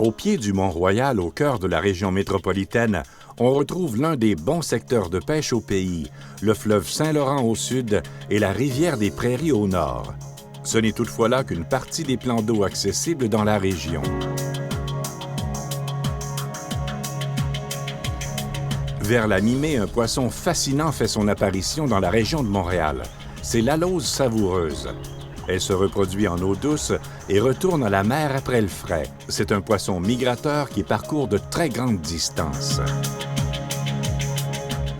Au pied du Mont-Royal, au cœur de la région métropolitaine, on retrouve l'un des bons secteurs de pêche au pays, le fleuve Saint-Laurent au sud et la rivière des Prairies au nord. Ce n'est toutefois là qu'une partie des plans d'eau accessibles dans la région. Vers la mi-mai, un poisson fascinant fait son apparition dans la région de Montréal. C'est l'alose savoureuse. Elle se reproduit en eau douce et retourne à la mer après le frais. C'est un poisson migrateur qui parcourt de très grandes distances.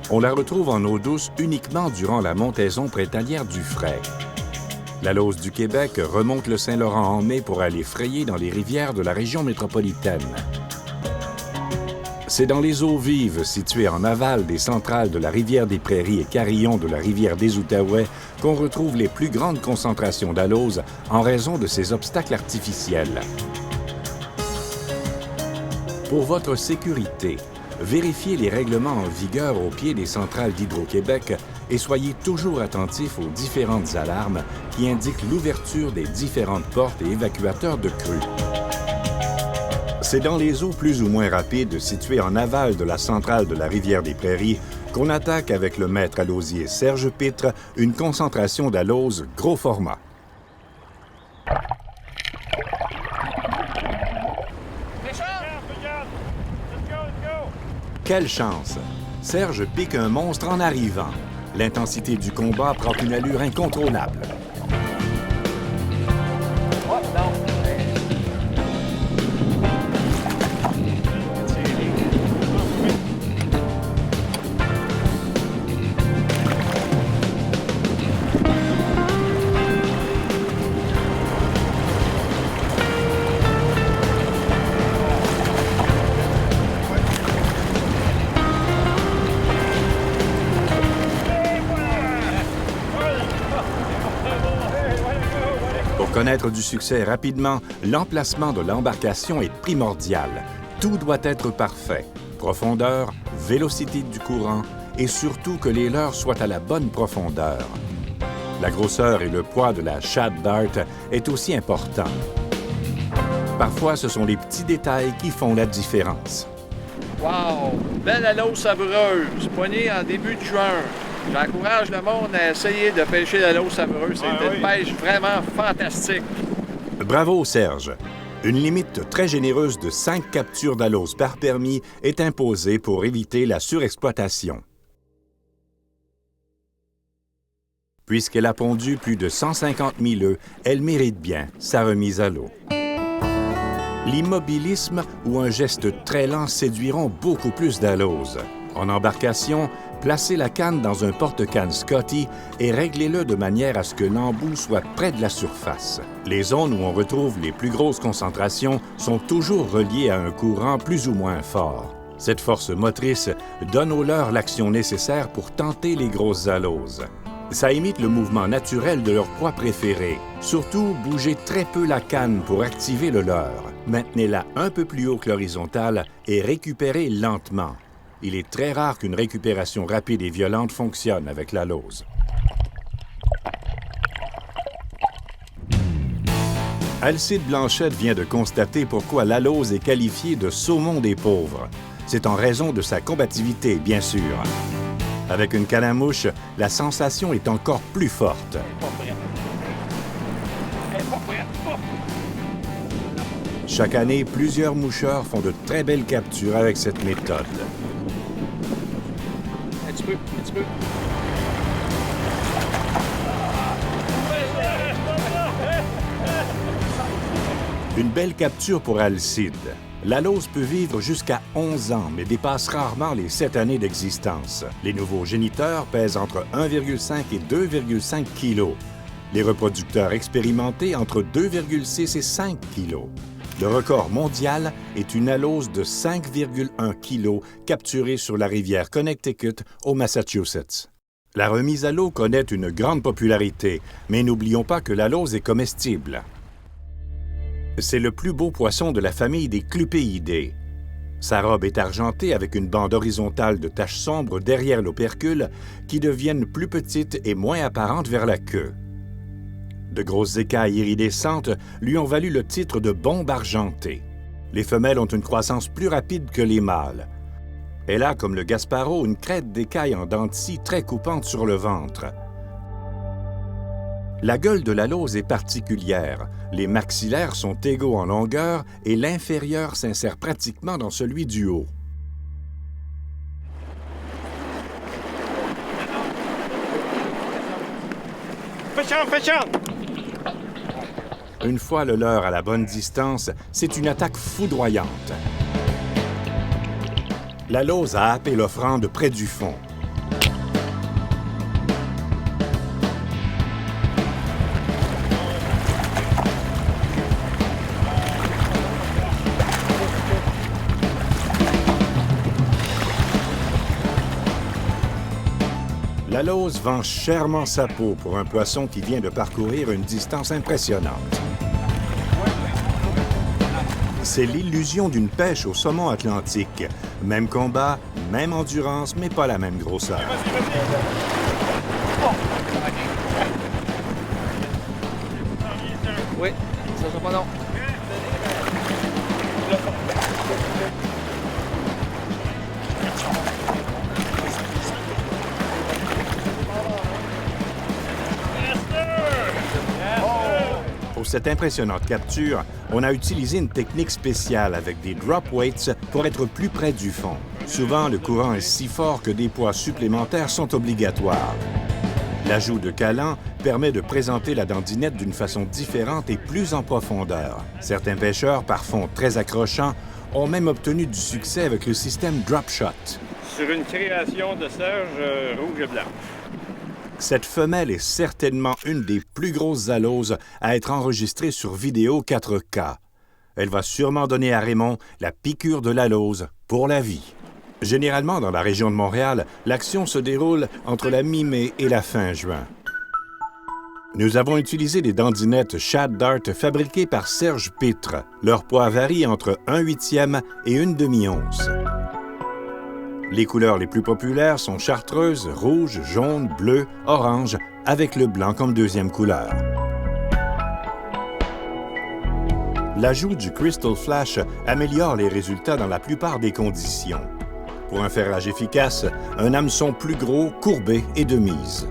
On la retrouve en eau douce uniquement durant la montaison printanière du frais. L'alose du Québec remonte le Saint-Laurent en mai pour aller frayer dans les rivières de la région métropolitaine. C'est dans les eaux vives situées en aval des centrales de la rivière des Prairies et carillons de la rivière des Outaouais qu'on retrouve les plus grandes concentrations d'alose en raison de ces obstacles artificiels. Pour votre sécurité, vérifiez les règlements en vigueur au pied des centrales d'Hydro-Québec et soyez toujours attentifs aux différentes alarmes qui indiquent l'ouverture des différentes portes et évacuateurs de crues. C'est dans les eaux plus ou moins rapides situées en aval de la centrale de la rivière des Prairies qu'on attaque avec le maître alosier Serge Pitre une concentration d'alose gros format. Quelle chance! Serge pique un monstre en arrivant. L'intensité du combat prend une allure incontrôlable. Pour connaître du succès rapidement, l'emplacement de l'embarcation est primordial. Tout doit être parfait. Profondeur, vélocité du courant et surtout que les leurres soient à la bonne profondeur. La grosseur et le poids de la Shad Dart est aussi important. Parfois, ce sont les petits détails qui font la différence. Wow! Belle alose savoureuse, poignée en début de juin. J'encourage le monde à essayer de pêcher l'alose savoureuse. C'est une pêche vraiment fantastique. Bravo, Serge. Une limite très généreuse de 5 captures d'alose par permis est imposée pour éviter la surexploitation. Puisqu'elle a pondu plus de 150 000 œufs, elle mérite bien sa remise à l'eau. L'immobilisme ou un geste très lent séduiront beaucoup plus d'aloses. En embarcation, placez la canne dans un porte-canne Scotty et réglez-le de manière à ce que l'embout soit près de la surface. Les zones où on retrouve les plus grosses concentrations sont toujours reliées à un courant plus ou moins fort. Cette force motrice donne aux leurres l'action nécessaire pour tenter les grosses aloses. Ça imite le mouvement naturel de leur proie préférée. Surtout, bougez très peu la canne pour activer le leurre. Maintenez-la un peu plus haut que l'horizontale et récupérez lentement. Il est très rare qu'une récupération rapide et violente fonctionne avec l'alose. Alcide Blanchette vient de constater pourquoi l'alose est qualifiée de saumon des pauvres. C'est en raison de sa combativité, bien sûr. Avec une canne à mouche, la sensation est encore plus forte. Chaque année, plusieurs moucheurs font de très belles captures avec cette méthode. Un petit peu. Une belle capture pour Alcide. L'alose peut vivre jusqu'à 11 ans, mais dépasse rarement les 7 années d'existence. Les nouveaux géniteurs pèsent entre 1,5 et 2,5 kg. Les reproducteurs expérimentés entre 2,6 et 5 kg. Le record mondial est une alose de 5,1 kg capturée sur la rivière Connecticut au Massachusetts. La remise à l'eau connaît une grande popularité, mais n'oublions pas que l'alose est comestible. C'est le plus beau poisson de la famille des Clupéidés. Sa robe est argentée avec une bande horizontale de taches sombres derrière l'opercule qui deviennent plus petites et moins apparentes vers la queue. De grosses écailles iridescentes lui ont valu le titre de bombe argentée. Les femelles ont une croissance plus rapide que les mâles. Elle a, comme le Gasparot, une crête d'écailles en dents de scie très coupante sur le ventre. La gueule de la lauze est particulière. Les maxillaires sont égaux en longueur et l'inférieur s'insère pratiquement dans celui du haut. Une fois le leurre à la bonne distance, c'est une attaque foudroyante. La lauze a happé l'offrande près du fond. La lauze vend chèrement sa peau pour un poisson qui vient de parcourir une distance impressionnante. C'est l'illusion d'une pêche au saumon atlantique. Même combat, même endurance, mais pas la même grosseur. Oui, ça sera pas long. Pour cette impressionnante capture, on a utilisé une technique spéciale avec des drop weights pour être plus près du fond. Souvent, le courant est si fort que des poids supplémentaires sont obligatoires. L'ajout de calan permet de présenter la dandinette d'une façon différente et plus en profondeur. Certains pêcheurs, par fond très accrochants, ont même obtenu du succès avec le système drop shot. Sur une création de Serge rouge et blanc. Cette femelle est certainement une des plus grosses aloses à être enregistrée sur vidéo 4K. Elle va sûrement donner à Raymond la piqûre de l'alose pour la vie. Généralement, dans la région de Montréal, l'action se déroule entre la mi-mai et la fin juin. Nous avons utilisé des dandinettes Shad Dart fabriquées par Serge Pitre. Leur poids varie entre 1/8 et 1/2 once. Les couleurs les plus populaires sont chartreuse, rouge, jaune, bleu, orange, avec le blanc comme deuxième couleur. L'ajout du Crystal Flash améliore les résultats dans la plupart des conditions. Pour un ferrage efficace, un hameçon plus gros, courbé est de mise.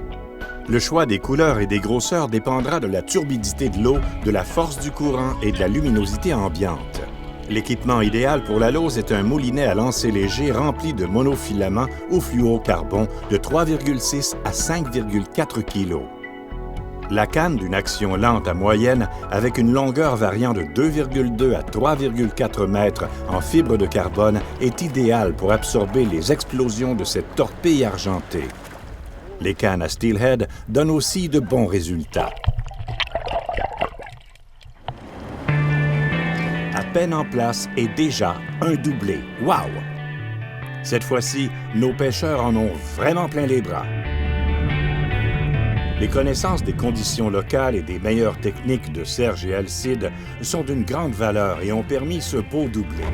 Le choix des couleurs et des grosseurs dépendra de la turbidité de l'eau, de la force du courant et de la luminosité ambiante. L'équipement idéal pour la lauze est un moulinet à lancer léger rempli de monofilaments au fluorocarbon de 3,6 à 5,4 kg. La canne d'une action lente à moyenne avec une longueur variant de 2,2 à 3,4 mètres en fibre de carbone est idéale pour absorber les explosions de cette torpille argentée. Les cannes à steelhead donnent aussi de bons résultats. À peine en place et déjà un doublé. Wow! Cette fois-ci, nos pêcheurs en ont vraiment plein les bras. Les connaissances des conditions locales et des meilleures techniques de Serge et Alcide sont d'une grande valeur et ont permis ce beau doublé.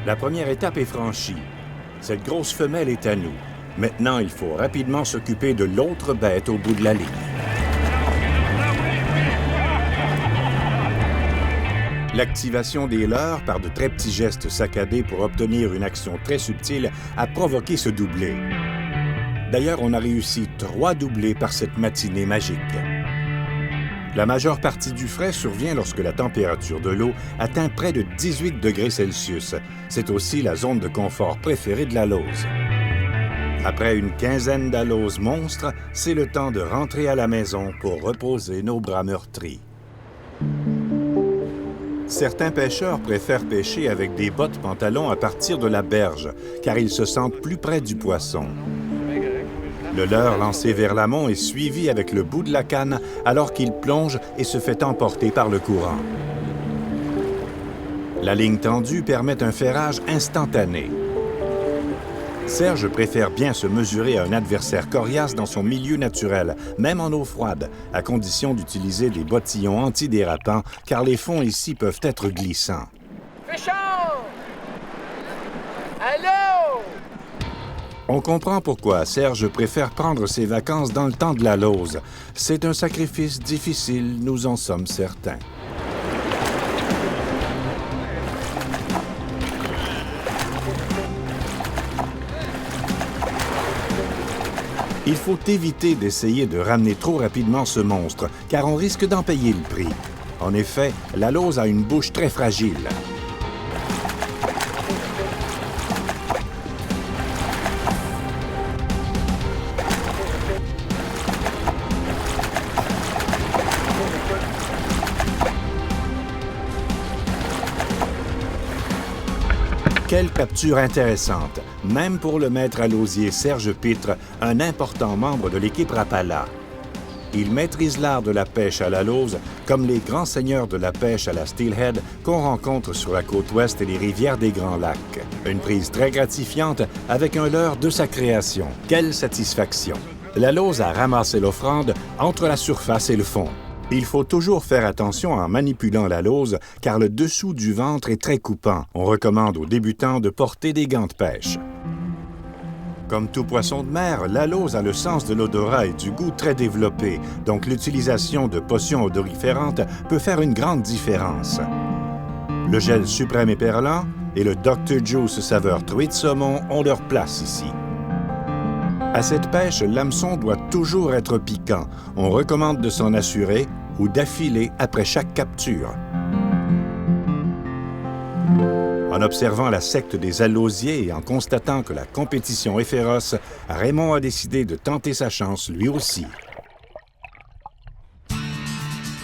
La première étape est franchie. Cette grosse femelle est à nous. Maintenant, il faut rapidement s'occuper de l'autre bête au bout de la ligne. L'activation des leurres par de très petits gestes saccadés pour obtenir une action très subtile a provoqué ce doublé. D'ailleurs, on a réussi 3 doublés par cette matinée magique. La majeure partie du frais survient lorsque la température de l'eau atteint près de 18 degrés Celsius. C'est aussi la zone de confort préférée de la lauze. Après une quinzaine d'aloses monstres, c'est le temps de rentrer à la maison pour reposer nos bras meurtris. Certains pêcheurs préfèrent pêcher avec des bottes pantalons à partir de la berge, car ils se sentent plus près du poisson. Le leurre lancé vers l'amont est suivi avec le bout de la canne alors qu'il plonge et se fait emporter par le courant. La ligne tendue permet un ferrage instantané. Serge préfère bien se mesurer à un adversaire coriace dans son milieu naturel, même en eau froide, à condition d'utiliser des bottillons antidérapants, car les fonds ici peuvent être glissants. Fichard! Allô? On comprend pourquoi Serge préfère prendre ses vacances dans le temps de la Lauze. C'est un sacrifice difficile, nous en sommes certains. Il faut éviter d'essayer de ramener trop rapidement ce monstre, car on risque d'en payer le prix. En effet, la Lauze a une bouche très fragile. Quelle capture intéressante, même pour le maître à lausier Serge Pitre, un important membre de l'équipe Rapala. Il maîtrise l'art de la pêche à la Lauze, comme les grands seigneurs de la pêche à la Steelhead qu'on rencontre sur la côte ouest et les rivières des Grands Lacs. Une prise très gratifiante avec un leurre de sa création. Quelle satisfaction! La Lauze a ramassé l'offrande entre la surface et le fond. Il faut toujours faire attention en manipulant la Lauze, car le dessous du ventre est très coupant. On recommande aux débutants de porter des gants de pêche. Comme tout poisson de mer, la Lauze a le sens de l'odorat et du goût très développé, donc l'utilisation de potions odoriférantes peut faire une grande différence. Le gel suprême éperlant et le Dr. Juice saveur truite saumon ont leur place ici. À cette pêche, l'hameçon doit toujours être piquant. On recommande de s'en assurer ou d'affiler après chaque capture. En observant la secte des alausiers et en constatant que la compétition est féroce, Raymond a décidé de tenter sa chance lui aussi.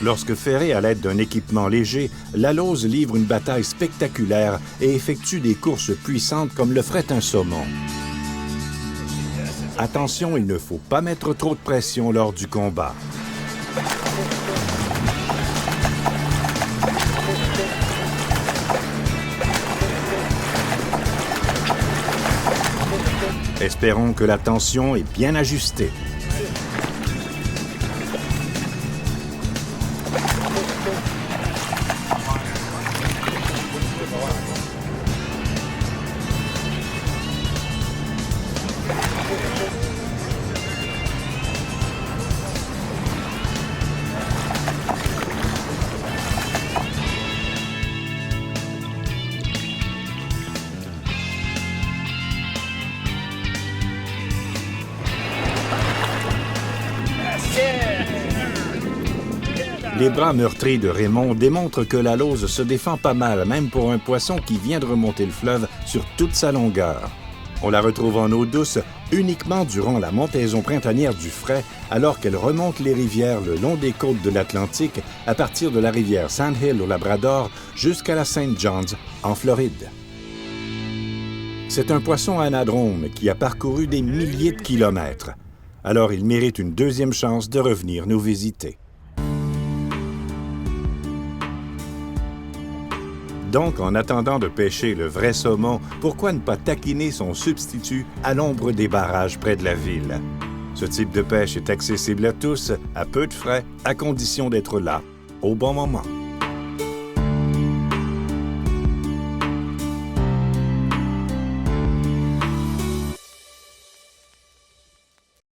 Lorsque ferré à l'aide d'un équipement léger, la Lauze livre une bataille spectaculaire et effectue des courses puissantes comme le ferait un saumon. Attention, il ne faut pas mettre trop de pression lors du combat. Espérons que la tension est bien ajustée. Les bras meurtris de Raymond démontrent que la Lauze se défend pas mal, même pour un poisson qui vient de remonter le fleuve sur toute sa longueur. On la retrouve en eau douce uniquement durant la montaison printanière du frais, alors qu'elle remonte les rivières le long des côtes de l'Atlantique, à partir de la rivière Sandhill au Labrador jusqu'à la St. John's en Floride. C'est un poisson anadrome qui a parcouru des milliers de kilomètres. Alors il mérite une deuxième chance de revenir nous visiter. Donc, en attendant de pêcher le vrai saumon, pourquoi ne pas taquiner son substitut à l'ombre des barrages près de la ville? Ce type de pêche est accessible à tous, à peu de frais, à condition d'être là, au bon moment.